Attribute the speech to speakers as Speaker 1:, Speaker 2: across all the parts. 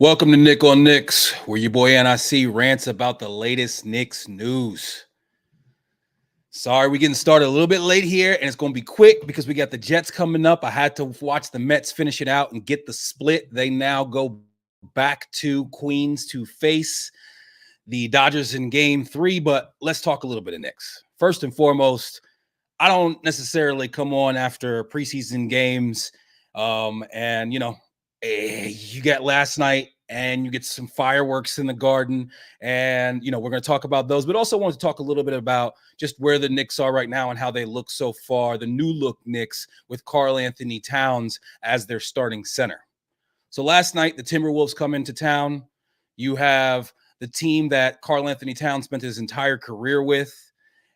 Speaker 1: Welcome to Nick on Knicks, where your boy N.I.C rants about the latest Knicks news. Sorry, we're getting started a little bit late here, and it's going to be quick because we got the Jets coming up. I had to watch the Mets finish it out and get the split. They now go back to Queens to face the Dodgers in Game 3, but let's talk a little bit of Knicks. First and foremost, I don't necessarily come on after preseason games, you get last night and you get some fireworks in the garden, and we're going to talk about those, but also want to talk a little bit about just where the Knicks are right now and how they look so far, the new look Knicks with Karl-Anthony Towns as their starting center. So last night the Timberwolves come into town. You have the team that Karl-Anthony Towns spent his entire career with,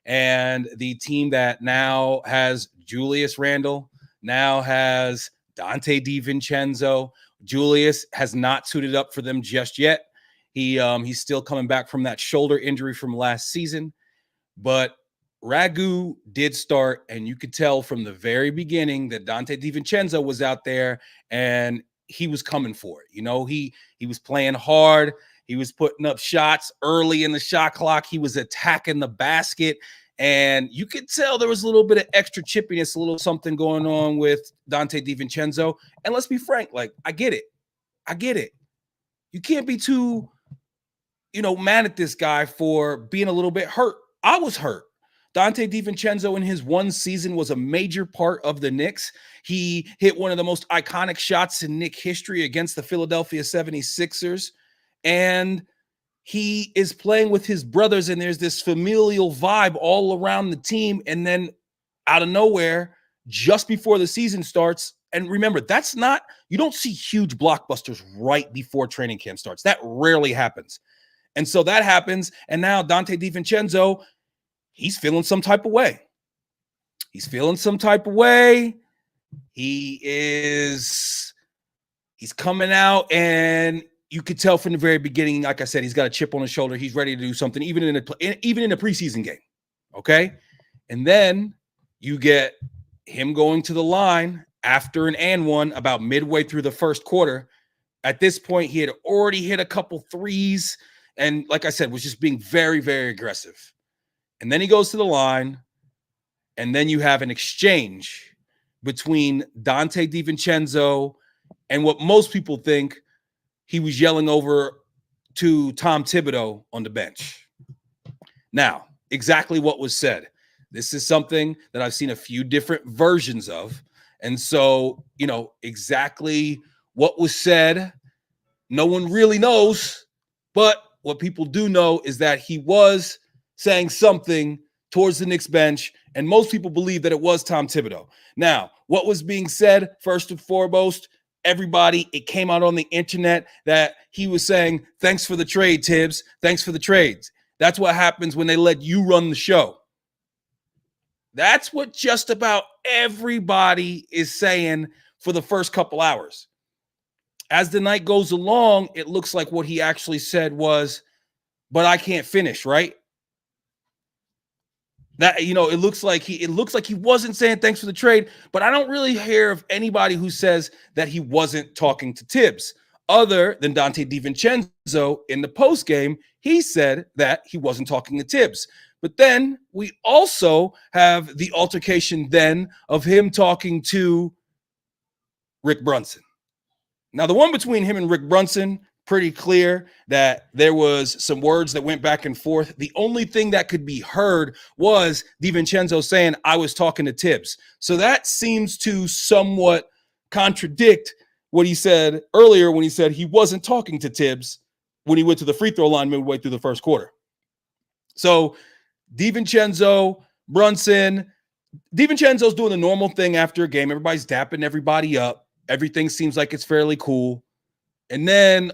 Speaker 1: and the team that now has Julius Randle, now has Dante DiVincenzo. Julius has not suited up for them just yet. He's still coming back from that shoulder injury from last season. But Ragu did start, and you could tell from the very beginning that Dante DiVincenzo was out there and he was coming for it. He was playing hard. He was putting up shots early in the shot clock. He was attacking the basket. And you could tell there was a little bit of extra chippiness, a little something going on with Dante DiVincenzo. And let's be frank, I get it. You can't be too, mad at this guy for being a little bit hurt. I was hurt. Dante DiVincenzo in his one season was a major part of the Knicks. He hit one of the most iconic shots in Knicks history against the Philadelphia 76ers. And he is playing with his brothers, and there's this familial vibe all around the team. And then out of nowhere, just before the season starts, and remember, you don't see huge blockbusters right before training camp starts. That rarely happens. And so that happens, and now Dante DiVincenzo, he's feeling some type of way. He's coming out, and you could tell from the very beginning, like I said, he's got a chip on his shoulder. He's ready to do something, even in a preseason game. Okay. And then you get him going to the line after an and one about midway through the first quarter. At this point, he had already hit a couple threes. And like I said, was just being very, very aggressive. And then he goes to the line. And then you have an exchange between Dante DiVincenzo and what most people think he was yelling over to Tom Thibodeau on the bench. Now, exactly what was said. This is something that I've seen a few different versions of. And so, exactly what was said, no one really knows. But what people do know is that he was saying something towards the Knicks bench, and most people believe that it was Tom Thibodeau. Now, what was being said, first and foremost, it came out on the internet that he was saying, "Thanks for the trade, Tibbs. Thanks for the trades." That's what happens when they let you run the show. That's what just about everybody is saying for the first couple hours. As the night goes along, it looks like what he actually said was, "But I can't finish, right?" That, it looks like he wasn't saying thanks for the trade, but I don't really hear of anybody who says that he wasn't talking to Tibbs, other than Dante DiVincenzo in the post game. He said that he wasn't talking to Tibbs. But then we also have the altercation then of him talking to Rick Brunson. Now, the one between him and Rick Brunson, pretty clear that there was some words that went back and forth. The only thing that could be heard was DiVincenzo saying, "I was talking to Tibbs." So that seems to somewhat contradict what he said earlier when he said he wasn't talking to Tibbs when he went to the free throw line midway through the first quarter. So DiVincenzo, Brunson, DiVincenzo's doing the normal thing after a game. Everybody's dapping everybody up. Everything seems like it's fairly cool. And then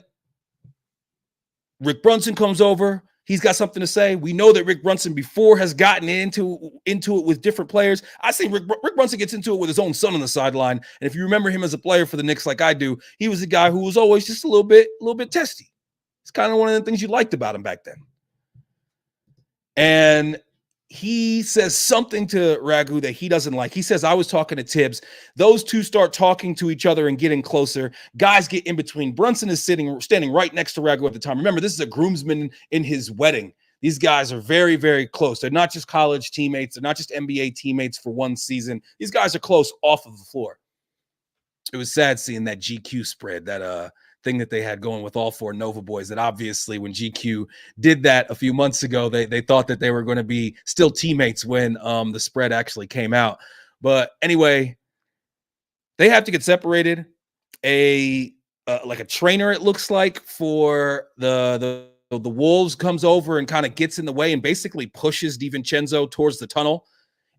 Speaker 1: Rick Brunson comes over. He's got something to say. We know that Rick Brunson before has gotten into it with different players. I say Rick Brunson gets into it with his own son on the sideline. And if you remember him as a player for the Knicks like I do, he was a guy who was always just a little bit testy. It's kind of one of the things you liked about him back then. And he says something to Ragu that he doesn't like. He says, I was talking to Tibbs. Those two start talking to each other and getting closer. Guys get in between. Brunson is standing right next to Ragu at the time. Remember, this is a groomsman in his wedding. These guys are very, very close. They're not just college teammates. They're not just NBA teammates for one season. These guys are close off of the floor. It was sad seeing that GQ spread, that thing that they had going with all four Nova boys, that obviously when GQ did that a few months ago, they thought that they were going to be still teammates when the spread actually came out. But anyway, they have to get separated. Like a trainer, it looks like, for the Wolves comes over and kind of gets in the way and basically pushes DiVincenzo towards the tunnel.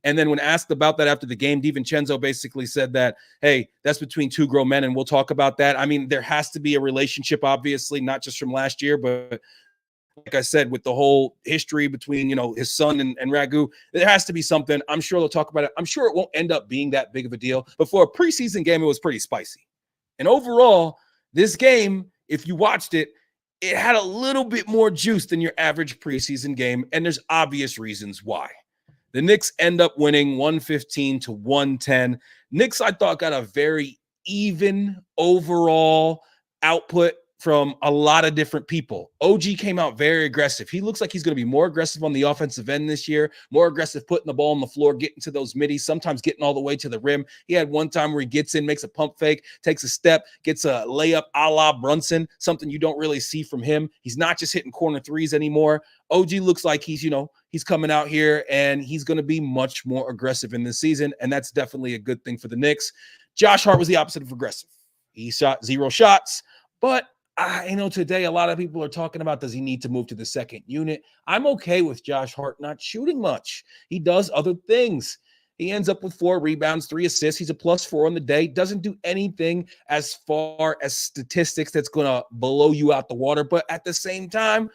Speaker 1: And then when asked about that after the game, DiVincenzo basically said that, hey, that's between two grown men, and we'll talk about that. I mean, there has to be a relationship, obviously, not just from last year, but like I said, with the whole history between, his son and Ragu, there has to be something. I'm sure they'll talk about it. I'm sure it won't end up being that big of a deal. But for a preseason game, it was pretty spicy. And overall, this game, if you watched it, it had a little bit more juice than your average preseason game, and there's obvious reasons why. The Knicks end up winning 115-110. Knicks, I thought, got a very even overall output from a lot of different people. OG came out very aggressive. He looks like he's going to be more aggressive on the offensive end this year, more aggressive putting the ball on the floor, getting to those middies, sometimes getting all the way to the rim. He had one time where he gets in, makes a pump fake, takes a step, gets a layup a la Brunson, something you don't really see from him. He's not just hitting corner threes anymore. OG looks like he's coming out here and he's going to be much more aggressive in this season, and that's definitely a good thing for the Knicks. Josh Hart was the opposite of aggressive. He shot 0 shots, but I know today a lot of people are talking about, does he need to move to the second unit? I'm okay with Josh Hart not shooting much. He does other things. He ends up with 4 rebounds, 3 assists. He's a +4 on the day. Doesn't do anything as far as statistics that's going to blow you out the water. But at the same time,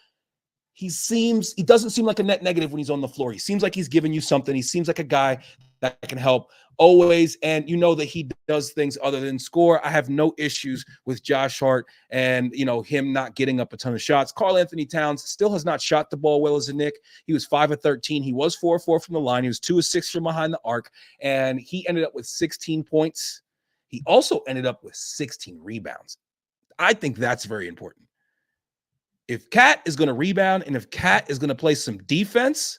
Speaker 1: he doesn't seem like a net negative when he's on the floor. He seems like he's giving you something. He seems like a guy that can help always. And that he does things other than score. I have no issues with Josh Hart and, him not getting up a ton of shots. Karl-Anthony Towns still has not shot the ball well as a Knick. He was 5 of 13. He was 4 of 4 from the line. He was 2 of 6 from behind the arc. And he ended up with 16 points. He also ended up with 16 rebounds. I think that's very important. If Cat is going to rebound and if Cat is going to play some defense,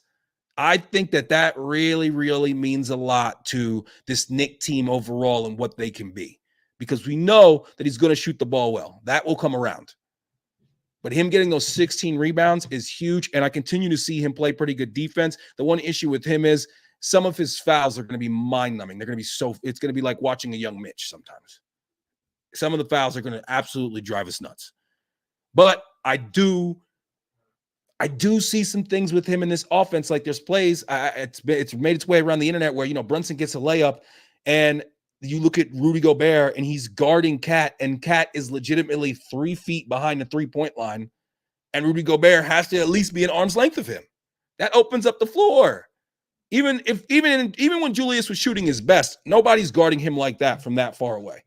Speaker 1: I think that really, really means a lot to this Knick team overall and what they can be, because we know that he's going to shoot the ball well. That will come around. But him getting those 16 rebounds is huge, and I continue to see him play pretty good defense. The one issue with him is some of his fouls are going to be mind-numbing. They're going to be it's going to be like watching a young Mitch sometimes. Some of the fouls are going to absolutely drive us nuts. But I do see some things with him in this offense. Like there's plays, it's made its way around the internet where, Brunson gets a layup and you look at Rudy Gobert and he's guarding Cat, and Cat is legitimately 3 feet behind the 3-point line. And Rudy Gobert has to at least be an arm's length of him. That opens up the floor. Even when Julius was shooting his best, nobody's guarding him like that from that far away.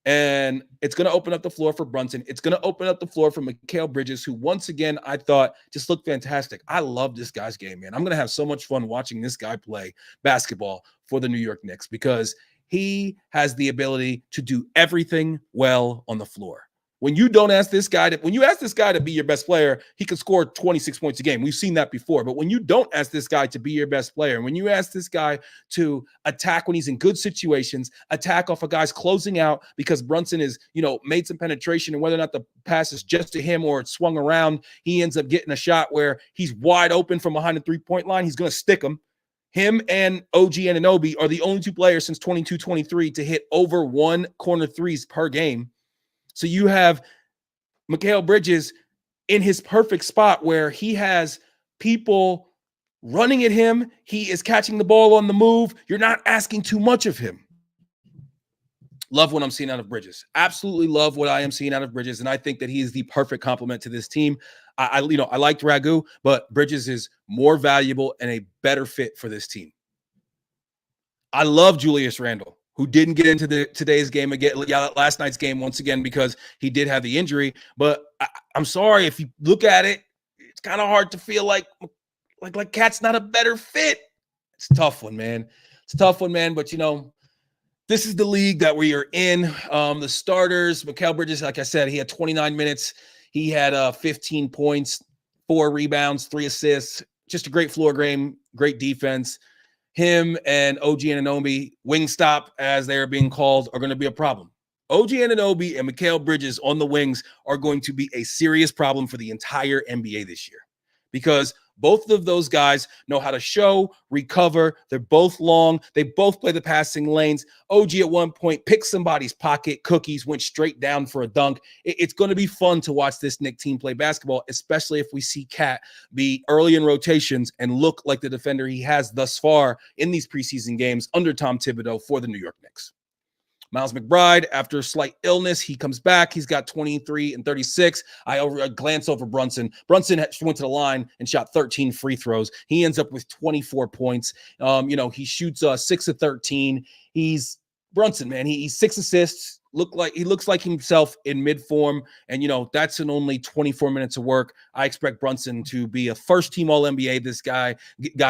Speaker 1: And it's going to open up the floor for Brunson. It's going to open up the floor for Mikal Bridges, who once again, I thought just looked fantastic. I love this guy's game, man. I'm going to have so much fun watching this guy play basketball for the New York Knicks because he has the ability to do everything well on the floor. When you ask this guy to be your best player, he can score 26 points a game. We've seen that before. But when you don't ask this guy to be your best player, and when you ask this guy to attack when he's in good situations, attack off of guys closing out because Brunson is, made some penetration, and whether or not the pass is just to him or it's swung around, he ends up getting a shot where he's wide open from behind the 3-point line. He's going to stick him. Him and OG Anunoby are the only 2 players since 22-23 to hit over 1 corner threes per game. So you have Mikal Bridges in his perfect spot where he has people running at him. He is catching the ball on the move. You're not asking too much of him. Love what I'm seeing out of Bridges. Absolutely love what I am seeing out of Bridges. And I think that he is the perfect complement to this team. I liked Ragu, but Bridges is more valuable and a better fit for this team. I love Julius Randle, who didn't get into today's game again, last night's game once again, because he did have the injury. But I'm sorry, if you look at it, it's kind of hard to feel like like Cat's not a better fit. It's a tough one, man. It's a tough one, man. But this is the league that we are in. The starters, Mikal Bridges, like I said, he had 29 minutes. He had 15 points, 4 rebounds, 3 assists. Just a great floor game, great defense. Him and OG Anunoby, Wingstop, as they are being called, are going to be a problem. OG Anunoby and Mikal Bridges on the wings are going to be a serious problem for the entire NBA this year because both of those guys know how to show, recover. They're both long. They both play the passing lanes. OG at one point picked somebody's pocket, cookies, went straight down for a dunk. It's going to be fun to watch this Knicks team play basketball, especially if we see Cat be early in rotations and look like the defender he has thus far in these preseason games under Tom Thibodeau for the New York Knicks. Miles McBride, after a slight illness, he comes back. He's got 23 and 36. I glance over Brunson. Brunson went to the line and shot 13 free throws. He ends up with 24 points. He shoots 6 of 13. He's Brunson, man. He's 6 assists. He looks like himself in mid form, and that's in only 24 minutes of work. I expect Brunson to be a first-team All-NBA this guy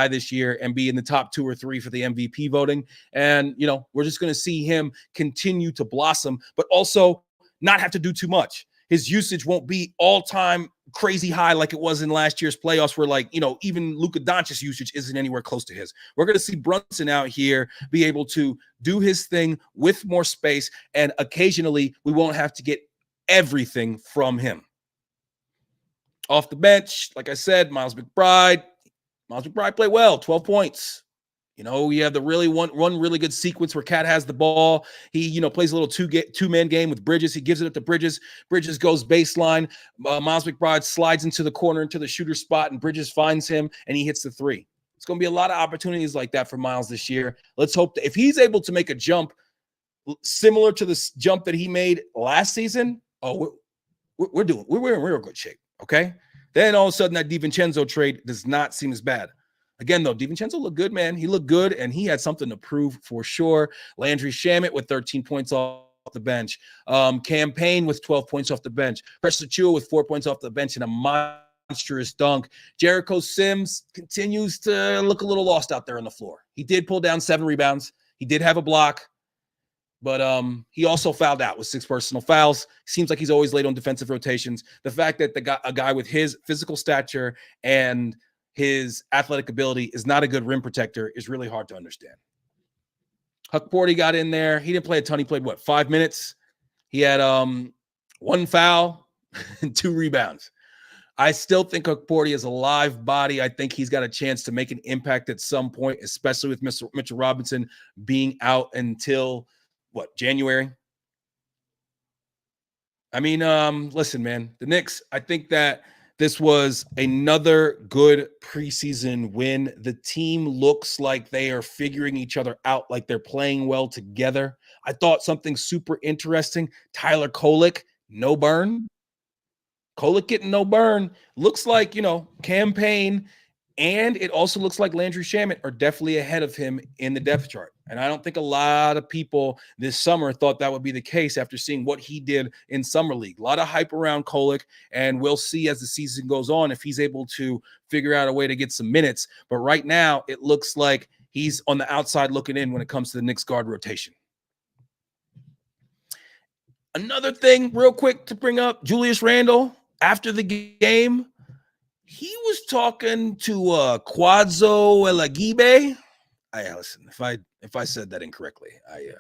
Speaker 1: this year and be in the top 2 or 3 for the MVP voting. And we're just going to see him continue to blossom, but also not have to do too much. His usage won't be all-time crazy high like it was in last year's playoffs where even Luka Doncic's usage isn't anywhere close to his. We're going to see Brunson out here be able to do his thing with more space, and occasionally we won't have to get everything from him. Off the bench, like I said, Miles McBride played well, 12 points. You have the one really good sequence where Cat has the ball. He, plays a little two-man game with Bridges. He gives it up to Bridges. Bridges goes baseline. Miles McBride slides into the corner, into the shooter spot, and Bridges finds him, and he hits the 3. It's going to be a lot of opportunities like that for Miles this year. Let's hope that if he's able to make a jump similar to the jump that he made last season, we're in real good shape, okay? Then all of a sudden that DiVincenzo trade does not seem as bad. Again, though, DiVincenzo looked good, man. He looked good, and he had something to prove for sure. Landry Shamet with 13 points off the bench. Campaign with 12 points off the bench. Precious Achiuwa with 4 points off the bench and a monstrous dunk. Jericho Sims continues to look a little lost out there on the floor. He did pull down 7 rebounds. He did have a block, but he also fouled out with 6 personal fouls. Seems like he's always late on defensive rotations. The fact that a guy with his physical stature and his athletic ability is not a good rim protector is really hard to understand. Huck Porty got in there. He didn't play a ton. He played, 5 minutes? He had 1 foul and 2 rebounds. I still think Huck Porty is a live body. I think he's got a chance to make an impact at some point, especially with Mitchell Robinson being out until, January? I mean, listen, man, the Knicks, I think that this was another good preseason win. The team looks like they are figuring each other out, like they're playing well together. I thought something super interesting. Tyler Kolek, no burn. Kolek getting no burn. Looks like, Campaign, and it also looks like Landry Shamet are definitely ahead of him in the depth chart. And I don't think a lot of people this summer thought that would be the case after seeing what he did in Summer League. A lot of hype around Kolek, and we'll see as the season goes on if he's able to figure out a way to get some minutes. But right now, it looks like he's on the outside looking in when it comes to the Knicks guard rotation. Another thing real quick to bring up, Julius Randle, after the game, he was talking to Quadzo Elagibe. Listen, if I said that incorrectly, I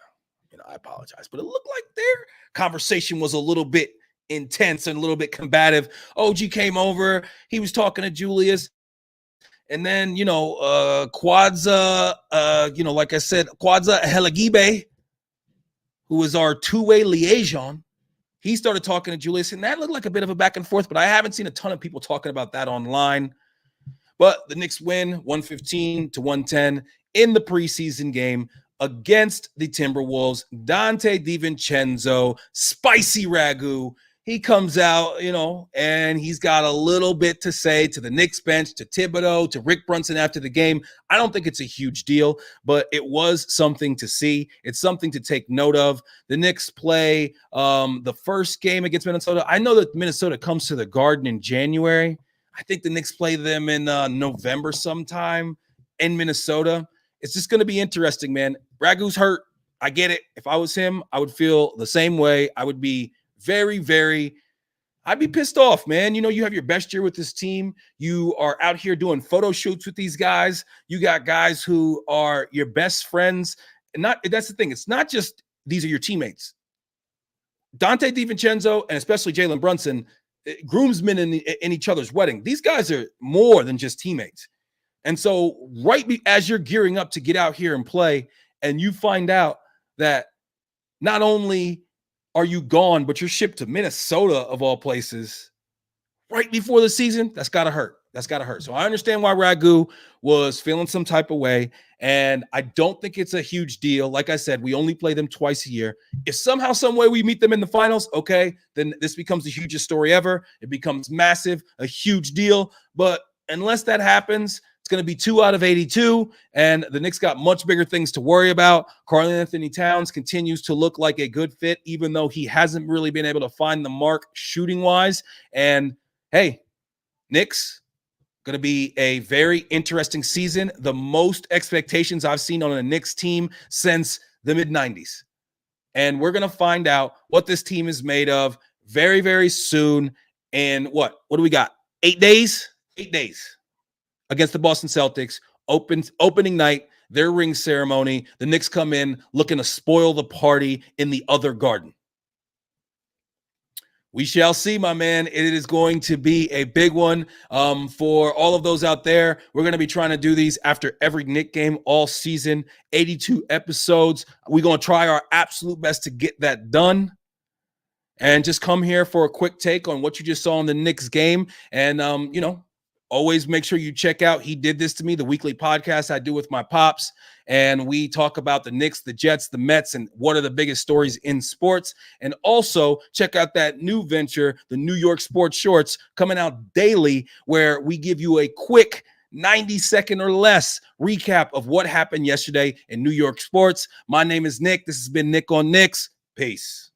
Speaker 1: apologize. But it looked like their conversation was a little bit intense and a little bit combative. OG came over. He was talking to Julius. And then, Quadza, like I said, Quadza Elagibe, who is our two-way liaison, he started talking to Julius, and that looked like a bit of a back and forth, but I haven't seen a ton of people talking about that online. But the Knicks win 115-110 in the preseason game against the Timberwolves. Dante DiVincenzo, spicy Ragu. He comes out, and he's got a little bit to say to the Knicks bench, to Thibodeau, to Rick Brunson after the game. I don't think it's a huge deal, but it was something to see. It's something to take note of. The Knicks play the first game against Minnesota. I know that Minnesota comes to the Garden in January. I think the Knicks play them in November sometime in Minnesota. It's just going to be interesting, man. Ragu's hurt. I get it. If I was him, I would feel the same way. I would be I'd be pissed off, man. You know, you have your best year with this team. You are out here doing photo shoots with these guys. You got guys who are your best friends. And that's the thing. It's not just these are your teammates. Dante DiVincenzo and especially Jalen Brunson, groomsmen in each other's wedding. These guys are more than just teammates. And so as you're gearing up to get out here and play, and you find out that not only are you gone, but you're shipped to Minnesota of all places right before the season, that's got to hurt. That's got to hurt. So I understand why Ragu was feeling some type of way, and I don't think it's a huge deal. Like I said, we only play them twice a year. If somehow, some way we meet them in the finals, okay, then this becomes the hugest story ever. It becomes massive, a huge deal. But unless that happens, it's going to be 2 out of 82, and the Knicks got much bigger things to worry about. Karl-Anthony Towns continues to look like a good fit, even though he hasn't really been able to find the mark shooting-wise. And, hey, Knicks, going to be a very interesting season. The most expectations I've seen on a Knicks team since the mid-90s. And we're going to find out what this team is made of very, very soon. And what do we got? 8 days? 8 days against the Boston Celtics. Opening night, their ring ceremony. The Knicks come in looking to spoil the party in the other garden. We shall see, my man. It is going to be a big one for all of those out there. We're going to be trying to do these after every Knick game all season, 82 episodes. We're going to try our absolute best to get that done. And just come here for a quick take on what you just saw in the Knicks game. And, always make sure you check out He Did This to Me, the weekly podcast I do with my pops. And we talk about the Knicks, the Jets, the Mets, and what are the biggest stories in sports. And also check out that new venture, the New York Sports Shorts, coming out daily, where we give you a quick 90-second or less recap of what happened yesterday in New York sports. My name is Nick. This has been Nick on Knicks. Peace.